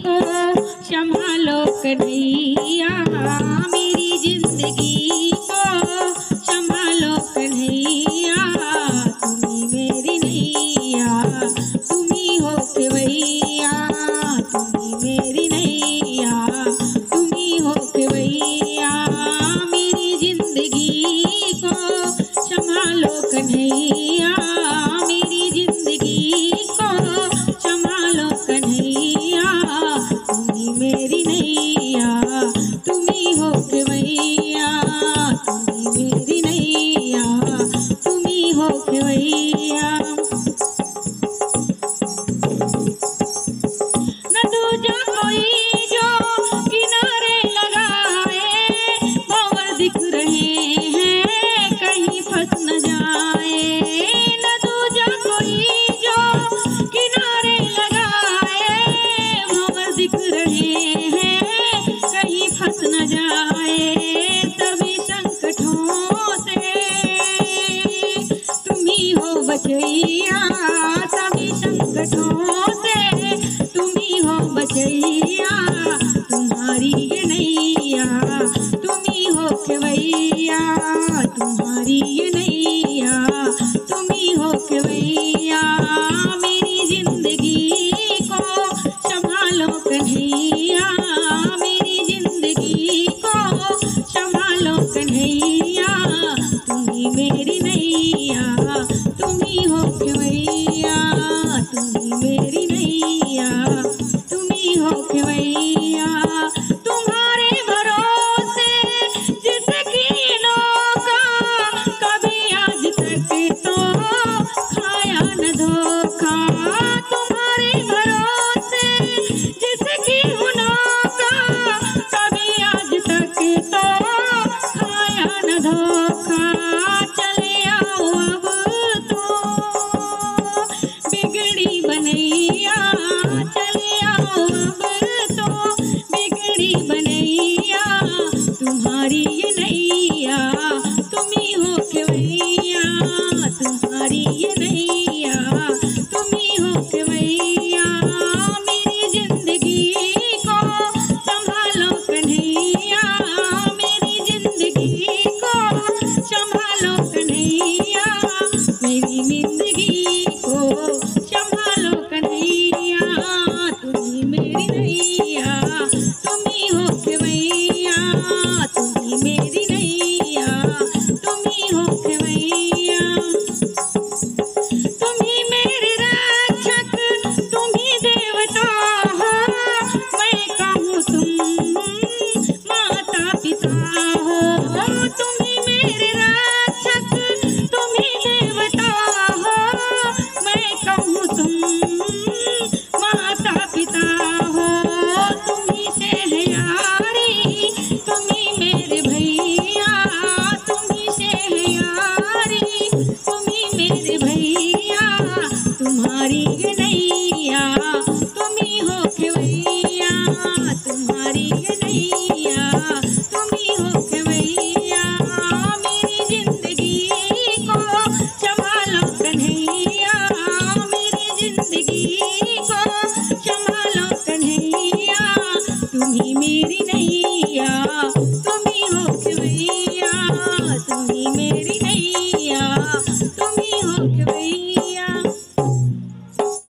को संभालो कन्हैया, मेरी जिंदगी को संभालो कन्हैया। तुम्ही मेरी नैया, तुम्ही हो केवैया, तुम्ही मेरी नैया, तुम्ही हो केवैया। मेरी जिंदगी को संभालो कन्हैया, मेरी जिंदगी को संभालो कन्हैया। तुम्ही मेरी नैया, तुम्ही हो केवैया, तुम्ही मेरी नैया, तुम्ही हो केवैया। न दूजा कोई जो किनारे लगाए, भंवर दिख रहे हैं कहीं फंस न जाए। न दूजा कोई जो किनारे लगाए, भंवर दिख रहे हैं कहीं फंस न जाए। सभी संकटों से तुम्ही हो बचैया, सभी संकटों से तुम्ही हो बचैया। तुम्हारी ये नैया, तुम्ही हो केवैया, तुम्हारी ये नैया, तुम्ही हो केवैया। मेरी जिंदगी को संभालो कन्हैया, मेरी जिंदगी को संभालो कन्हैया। तुम्ही मेरी नैया, तुम्ही हो केवैया, तुम्ही मेरी नैया, तुम्ही हो केवैया। तुम्हारे भरोसे जिसकी नौका, कभी आज तक तो खाया न धोखा। तुम्हारे भरोसे जिसकी नौका, कभी आज तक तो खाया न धोखा। चले आओ अब तो बिगड़ी बनैया, चले आओ अब तो बिगड़ी बनैया। तुम्हारी ये नैया, तुम्ही हो केवैया, तुम्हारी ये नैया, तुम्ही हो केवैया। मेरी जिंदगी को संभालो कन्हैया, मेरी जिंदगी को संभालो कन्हैया, मेरी जिंदगी को संभालो कन्हैया। तुम्ही मेरी नैया, तुम्ही हो केवैया, तुम्ही मेरी नैया, तुम्ही हो केवैया। तुम्ही मेरे रक्षक, तुम्ही देवता हो, मैं कहूँ तुम माता पिता हो। तुम्ही मेरे रक्षक, तुम्ही देवता हो, मैं कहूँ तुम माता पिता हो। तुम्ही से है यारी, तुम्ही मेरे भैया, तुम्ही से है यारी, तुम्ही मेरे भैया। तुम्हारी ये नैया, तुम्ही हो केवैया, तुम्हारी ये नैया, तुम्ही हो केवैया। मेरी जिंदगी को संभालो कन्हैया, मेरी जिंदगी